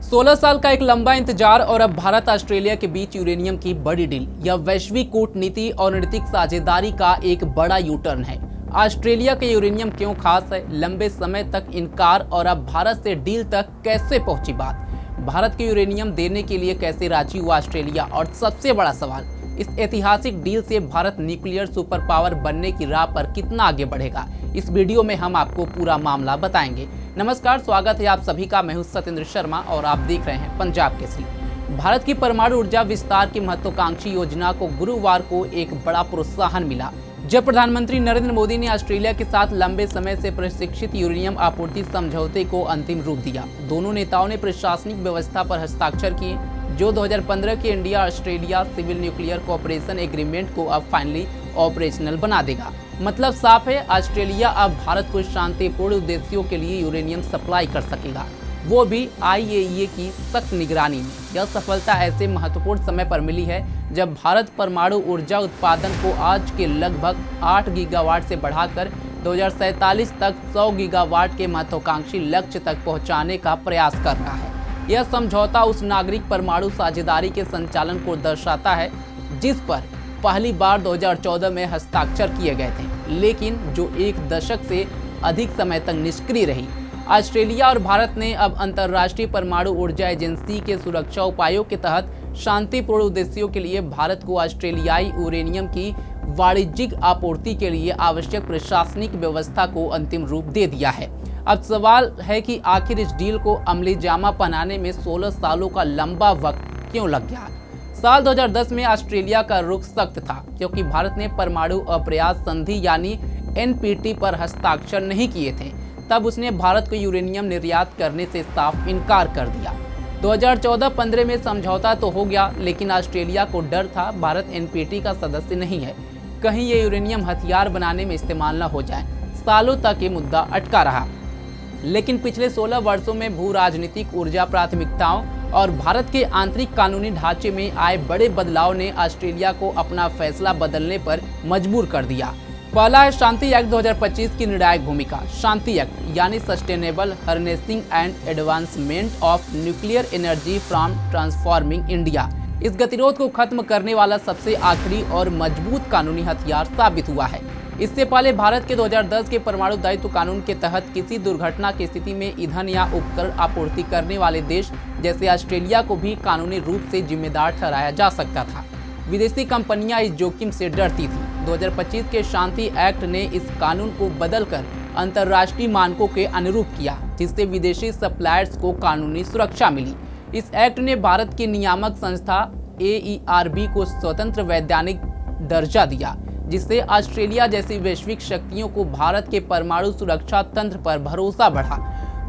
16 साल का एक लंबा इंतजार और अब भारत ऑस्ट्रेलिया के बीच यूरेनियम की बड़ी डील। यह वैश्विक कूटनीति और रणनीतिक साझेदारी का एक बड़ा यू टर्न है। ऑस्ट्रेलिया के यूरेनियम क्यों खास है, लंबे समय तक इनकार और अब भारत से डील तक कैसे पहुंची बात, भारत के यूरेनियम देने के लिए कैसे राजी हुआ ऑस्ट्रेलिया, और सबसे बड़ा सवाल, इस ऐतिहासिक डील से भारत न्यूक्लियर सुपर पावर बनने की राह पर कितना आगे बढ़ेगा। इस वीडियो में हम आपको पूरा मामला बताएंगे। नमस्कार, स्वागत है आप सभी का। मैं हूं सत्येंद्र शर्मा और आप देख रहे हैं पंजाब केसरी। भारत की परमाणु ऊर्जा विस्तार की महत्वाकांक्षी योजना को गुरुवार को एक बड़ा प्रोत्साहन मिला, जब प्रधानमंत्री नरेंद्र मोदी ने ऑस्ट्रेलिया के साथ लंबे समय से प्रशिक्षित यूरेनियम आपूर्ति समझौते को अंतिम रूप दिया। दोनों नेताओं ने प्रशासनिक व्यवस्था पर हस्ताक्षर किए, जो 2015 के India Australia civil nuclear cooperation agreement को अब फाइनली ऑपरेशनल बना देगा। मतलब साफ है, ऑस्ट्रेलिया अब भारत को शांतिपूर्ण उद्देश्यों के लिए यूरेनियम सप्लाई कर सकेगा, वो भी IAEA की सख्त निगरानी में। यह सफलता ऐसे महत्वपूर्ण समय पर मिली है जब भारत परमाणु ऊर्जा उत्पादन को आज के लगभग 8 गीगावाट से बढ़ाकर 2047 तक 100 गीगावाट के महत्वाकांक्षी लक्ष्य तक पहुंचाने का प्रयास कर रहा है। यह समझौता उस नागरिक परमाणु साझेदारी के संचालन को दर्शाता है जिस पर पहली बार 2014 में हस्ताक्षर किए गए थे, लेकिन जो एक दशक से अधिक समय तक निष्क्रिय रही। ऑस्ट्रेलिया और भारत ने अब अंतर्राष्ट्रीय परमाणु ऊर्जा एजेंसी के सुरक्षा उपायों के तहत शांतिपूर्ण उद्देश्यों के लिए भारत को ऑस्ट्रेलियाई यूरेनियम की वाणिज्यिक आपूर्ति के लिए आवश्यक प्रशासनिक व्यवस्था को अंतिम रूप दे दिया है। अब सवाल है कि आखिर इस डील को अमली जामा पहनाने में 16 सालों का लंबा वक्त क्यों लग गया। साल 2010 में ऑस्ट्रेलिया का रुख सख्त था, क्योंकि भारत ने परमाणु अप्रयास संधि यानी NPT पर हस्ताक्षर नहीं किए थे। तब उसने भारत को यूरेनियम निर्यात करने से साफ इनकार कर दिया। 2014-15 में समझौता तो हो गया, लेकिन ऑस्ट्रेलिया को डर था भारत NPT का सदस्य नहीं है, कहीं ये यूरेनियम हथियार बनाने में इस्तेमाल न हो जाए। सालों तक ये मुद्दा अटका रहा, लेकिन पिछले 16 वर्षों में भू राजनीतिक, ऊर्जा प्राथमिकताओं और भारत के आंतरिक कानूनी ढांचे में आए बड़े बदलाव ने ऑस्ट्रेलिया को अपना फैसला बदलने पर मजबूर कर दिया। पहला है शांति एक्ट 2025 की निर्णायक भूमिका। शांति एक्ट यानी sustainable harnessing and advancement of nuclear energy from transforming India इस गतिरोध को खत्म करने वाला सबसे आखिरी और मजबूत कानूनी हथियार साबित हुआ है। इससे पहले भारत के 2010 के परमाणु दायित्व कानून के तहत किसी दुर्घटना की स्थिति में ईंधन या उपकरण आपूर्ति करने वाले देश जैसे ऑस्ट्रेलिया को भी कानूनी रूप से जिम्मेदार ठहराया जा सकता था। विदेशी कंपनियां इस जोखिम से डरती थीं। 2025 के शांति एक्ट ने इस कानून को बदलकर अंतर्राष्ट्रीय मानकों के अनुरूप किया, जिससे विदेशी सप्लायर्स को कानूनी सुरक्षा मिली। इस एक्ट ने भारत की नियामक संस्था AERB को स्वतंत्र वैधानिक दर्जा दिया, जिससे ऑस्ट्रेलिया जैसी वैश्विक शक्तियों को भारत के परमाणु सुरक्षा तंत्र पर भरोसा बढ़ा।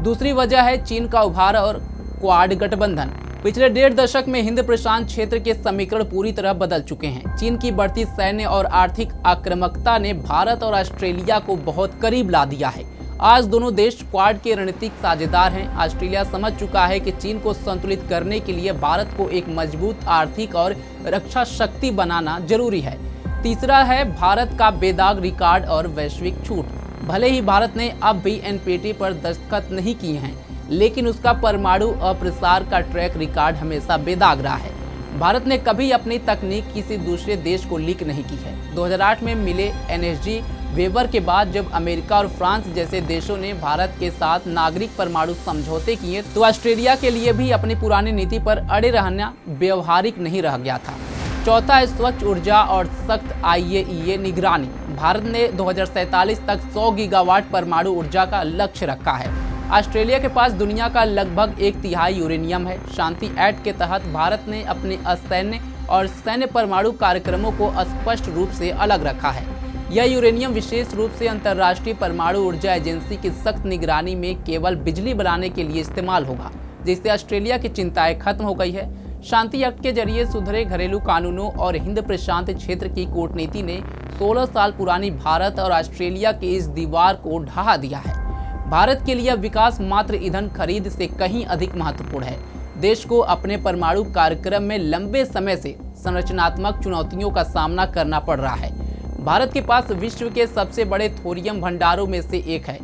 दूसरी वजह है चीन का उभार और क्वाड गठबंधन। पिछले 1.5 दशक में हिंद प्रशांत क्षेत्र के समीकरण पूरी तरह बदल चुके हैं। चीन की बढ़ती सैन्य और आर्थिक आक्रामकता ने भारत और ऑस्ट्रेलिया को बहुत करीब ला दिया है। आज दोनों देश क्वाड के रणनीतिक साझेदार हैं। ऑस्ट्रेलिया समझ चुका है कि चीन को संतुलित करने के लिए भारत को एक मजबूत आर्थिक और रक्षा शक्ति बनाना जरूरी है। तीसरा है भारत का बेदाग रिकॉर्ड और वैश्विक छूट। भले ही भारत ने अब भी NPT पर दस्तखत नहीं किए हैं, लेकिन उसका परमाणु अप्रसार का ट्रैक रिकॉर्ड हमेशा बेदाग रहा है। भारत ने कभी अपनी तकनीक किसी दूसरे देश को लीक नहीं की है। 2008 में मिले NSG वेबर के बाद जब अमेरिका और फ्रांस जैसे देशों ने भारत के साथ नागरिक परमाणु समझौते किए, तो ऑस्ट्रेलिया के लिए भी अपनी पुरानी नीति पर अड़े रहना व्यवहारिक नहीं रह गया था। चौथा है स्वच्छ ऊर्जा और सख्त IAEA निगरानी। भारत ने 2047 तक 100 गीगावाट परमाणु ऊर्जा का लक्ष्य रखा है। ऑस्ट्रेलिया के पास दुनिया का लगभग 1/3 यूरेनियम है। शांति एक्ट के तहत भारत ने अपने असैन्य और सैन्य परमाणु कार्यक्रमों को स्पष्ट रूप से अलग रखा है। यह यूरेनियम विशेष रूप से अंतर्राष्ट्रीय परमाणु ऊर्जा एजेंसी की सख्त निगरानी में केवल बिजली बनाने के लिए इस्तेमाल होगा, जिससे ऑस्ट्रेलिया की चिंताएं खत्म हो गई है। शांति एक्ट के जरिए सुधरे घरेलू कानूनों और हिंद प्रशांत क्षेत्र की कूटनीति ने 16 साल पुरानी भारत और ऑस्ट्रेलिया की इस दीवार को ढहा दिया है। भारत के लिए विकास मात्र ईंधन खरीद से कहीं अधिक महत्वपूर्ण है। देश को अपने परमाणु कार्यक्रम में लंबे समय से संरचनात्मक चुनौतियों का सामना करना पड़ रहा है। भारत के पास विश्व के सबसे बड़े थोरियम भंडारों में से एक है,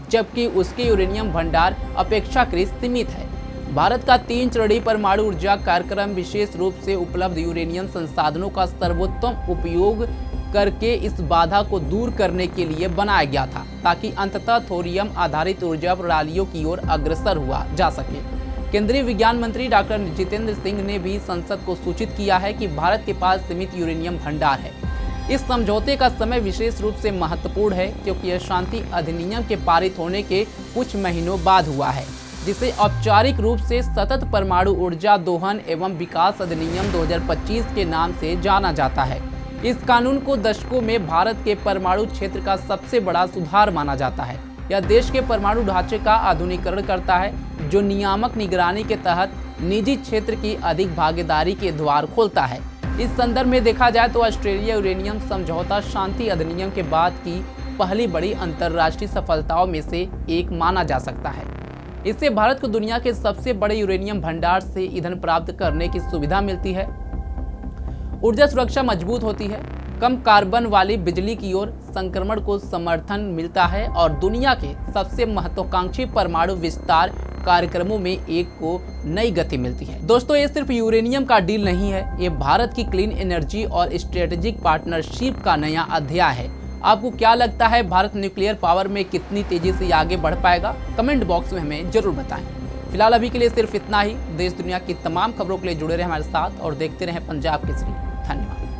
जबकि उसके यूरेनियम भंडार अपेक्षाकृत सीमित है। भारत का 3 चरणीय परमाणु ऊर्जा कार्यक्रम विशेष रूप से उपलब्ध यूरेनियम संसाधनों का सर्वोत्तम उपयोग करके इस बाधा को दूर करने के लिए बनाया गया था, ताकि अंततः थोरियम आधारित ऊर्जा प्रणालियों की ओर अग्रसर हुआ जा सके। केंद्रीय विज्ञान मंत्री डॉक्टर जितेंद्र सिंह ने भी संसद को सूचित किया है कि भारत के पास सीमित यूरेनियम भंडार है। इस समझौते का समय विशेष रूप से महत्वपूर्ण है, क्योंकि यह शांति अधिनियम के पारित होने के कुछ महीनों बाद हुआ है, जिसे औपचारिक रूप से सतत परमाणु ऊर्जा दोहन एवं विकास अधिनियम 2025 के नाम से जाना जाता है। इस कानून को दशकों में भारत के परमाणु क्षेत्र का सबसे बड़ा सुधार माना जाता है। यह देश के परमाणु ढांचे का आधुनिकीकरण करता है, जो नियामक निगरानी के तहत निजी क्षेत्र की अधिक भागीदारी के द्वार खोलता है। इस संदर्भ में देखा जाए तो ऑस्ट्रेलिया यूरेनियम समझौता शांति अधिनियम के बाद की पहली बड़ी अंतर्राष्ट्रीय सफलताओं में से एक माना जा सकता है। इससे भारत को दुनिया के सबसे बड़े यूरेनियम भंडार से ईंधन प्राप्त करने की सुविधा मिलती है, ऊर्जा सुरक्षा मजबूत होती है, कम कार्बन वाली बिजली की ओर संक्रमण को समर्थन मिलता है और दुनिया के सबसे महत्वाकांक्षी परमाणु विस्तार कार्यक्रमों में एक को नई गति मिलती है। दोस्तों, ये सिर्फ यूरेनियम का डील नहीं है, ये भारत की क्लीन एनर्जी और स्ट्रेटेजिक पार्टनरशिप का नया अध्याय है। आपको क्या लगता है, भारत न्यूक्लियर पावर में कितनी तेजी से आगे बढ़ पाएगा? कमेंट बॉक्स में हमें जरूर बताएं। फिलहाल अभी के लिए सिर्फ इतना ही। देश दुनिया की तमाम खबरों के लिए जुड़े रहे हमारे साथ और देखते रहे पंजाब केसरी। धन्यवाद।